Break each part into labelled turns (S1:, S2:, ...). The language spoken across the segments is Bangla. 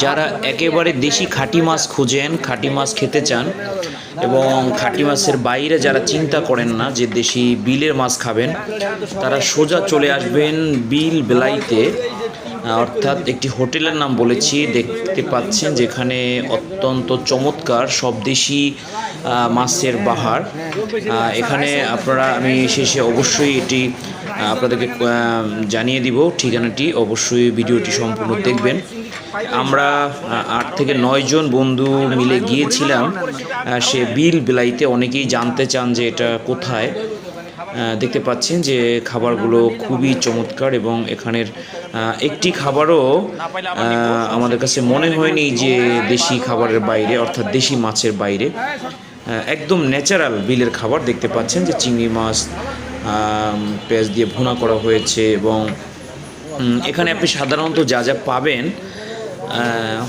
S1: যারা একেবারে দেশি খাঁটি মাছ খুঁজেন, খাঁটি মাছ খেতে চান এবং খাঁটি মাছের বাইরে যারা চিন্তা করেন না যে দেশি বিলের মাছ খাবেন, তারা সোজা চলে আসবেন বিল বেলাইতে। অর্থাৎ একটি হোটেলের নাম বলেছি, দেখতে পাচ্ছেন যেখানে অত্যন্ত চমৎকার সব দেশি মাছের বাহার। এখানে আপনারা, আমি শেষে অবশ্যই এটি আপনাদেরকে জানিয়ে দিব ঠিকানাটি, অবশ্যই ভিডিওটি সম্পূর্ণ দেখবেন। আমরা 8 থেকে 9 জন বন্ধু মিলে গিয়েছিলাম সে বিল বেলাইতে। অনেকেই জানতে চান যে এটা কোথায়। দেখতে পাচ্ছেন যে খাবারগুলো খুবই চমৎকার এবং এখানের একটি খাবারও আমাদের কাছে মনে হয়নি যে দেশি খাবারের বাইরে, অর্থাৎ দেশি মাছের বাইরে। একদম ন্যাচারাল বিলের খাবার। দেখতে পাচ্ছেন যে চিংড়ি মাছ পেঁয়াজ দিয়ে ভুনা করা হয়েছে এবং এখানে আপনি সাধারণত যা যা পাবেন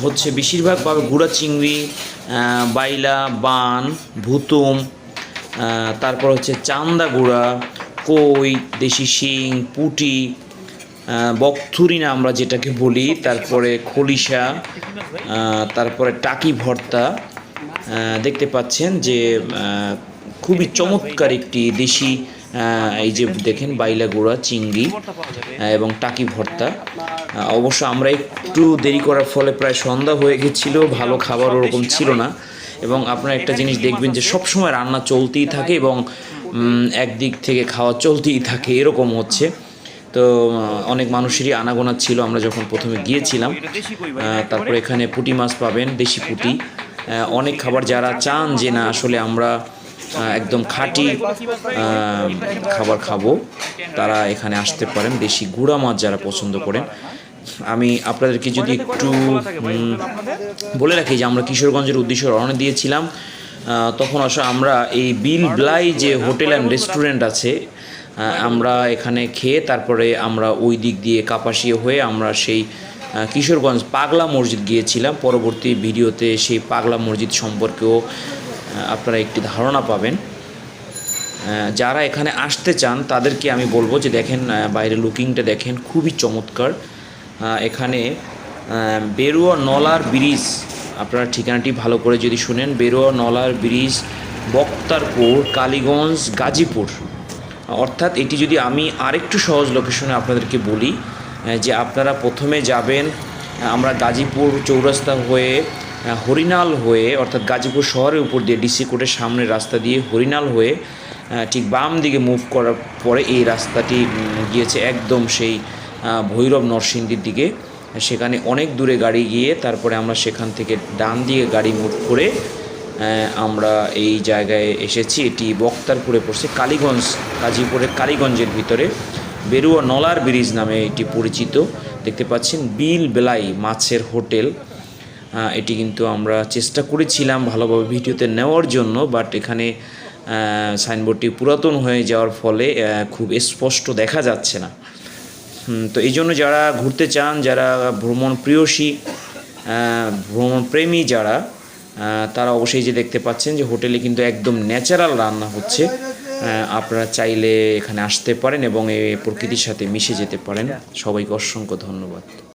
S1: হচ্ছে বেশিরভাগ পাবে গুঁড়া চিংড়ি, বাইলা, বান, ভুতুম, তারপর হচ্ছে চান্দা গুঁড়া, কই, দেশি শিং, পুঁটি, বকথুরি না আমরা যেটাকে বলি, তারপরে খলিশা, তারপরে টাকি ভর্তা। দেখতে পাচ্ছেন যে খুবই চমৎকার একটি দেশি, এই যে দেখেন বাইলা গুঁড়া, চিংড়ি এবং টাকি ভর্তা। অবশ্য আমরা একটু দেরি করার ফলে প্রায় সন্ধ্যা হয়ে গেছিলো, ভালো খাবার ওরকম ছিল না। এবং আপনারা একটা জিনিস দেখবেন যে সবসময় রান্না চলতেই থাকে এবং একদিক থেকে খাওয়া চলতেই থাকে, এরকম হচ্ছে। তো অনেক মানুষেরই আনাগোনা ছিল আমরা যখন প্রথমে গিয়েছিলাম। তারপরে এখানে পুঁটি মাছ পাবেন, দেশি পুঁটি, অনেক খাবার। যারা চান যে না আসলে আমরা একদম খাঁটি খাবার খাবো, তারা এখানে আসতে পারেন। দেশি গুঁড়া মাছ যারা পছন্দ করেন। আমি আপনাদেরকে যদি একটু বলে রাখি যে আমরা কিশোরগঞ্জের উদ্দেশ্যে রওনা দিয়েছিলাম, তখন আসলে আমরা এই বিল ব্লাই যে হোটেল অ্যান্ড রেস্টুরেন্ট আছে, আমরা এখানে খেয়ে তারপরে আমরা ওই দিক দিয়ে কাপাসিয়া হয়ে আমরা সেই কিশোরগঞ্জ পাগলা মসজিদ গিয়েছিলাম। পরবর্তী ভিডিওতে সেই পাগলা মসজিদ সম্পর্কেও আপনারা একটি ধারণা পাবেন। যারা এখানে আসতে চান তাদেরকে আমি বলবো যে দেখেন বাইরে লুকিংটা দেখেন, খুবই চমৎকার। এখানে বেরুয়া নলার ব্রিজ, আপনারা ঠিকানাটি ভালো করে যদি শুনেন, বেরুয়া নলার ব্রিজ, বক্তারপুর, কালীগঞ্জ, গাজীপুর। অর্থাৎ এটি যদি আমি আরেকটু সহজ লোকেশনে আপনাদেরকে বলি, যে আপনারা প্রথমে যাবেন, আমরা গাজীপুর চৌরাস্তা হয়ে হরিনাল হয়ে, অর্থাৎ গাজীপুর শহরের উপর দিয়ে ডিসি কোর্টের সামনের রাস্তা দিয়ে হরিনাল হয়ে ঠিক বাম দিকে মুভ করার পরে এই রাস্তাটি গিয়েছে একদম সেই ভৈরব নরসিংদীর দিকে। সেখানে অনেক দূরে গাড়ি গিয়ে তারপরে আমরা সেখান থেকে ডান দিকে গাড়ি মুভ করে আমরা এই জায়গায় এসেছি। এটি বক্তারপুরে পড়ছে, কালীগঞ্জ, গাজীপুরের কালীগঞ্জের ভিতরে বেরুয়া নলার ব্রিজ নামে এটি পরিচিত। দেখতে পাচ্ছেন বিল বেলাই মাছের হোটেল। এটি কিন্তু আমরা চেষ্টা করেছিলাম ভালোভাবে ভিডিওতে নেওয়ার জন্য, বাট এখানে সাইনবোর্ডটি পুরাতন হয়ে যাওয়ার ফলে খুব স্পষ্ট দেখা যাচ্ছে না। তো এই জন্য যারা ঘুরতে চান, যারা ভ্রমণ প্রিয়সী, ভ্রমণ প্রেমী যারা, তারা অবশ্যই যে দেখতে পাচ্ছেন যে হোটেলে কিন্তু একদম ন্যাচারাল রান্না হচ্ছে। আপনারা চাইলে এখানে আসতে পারেন এবং এই প্রকৃতির সাথে মিশে যেতে পারেন। সবাইকে অসংখ্য ধন্যবাদ।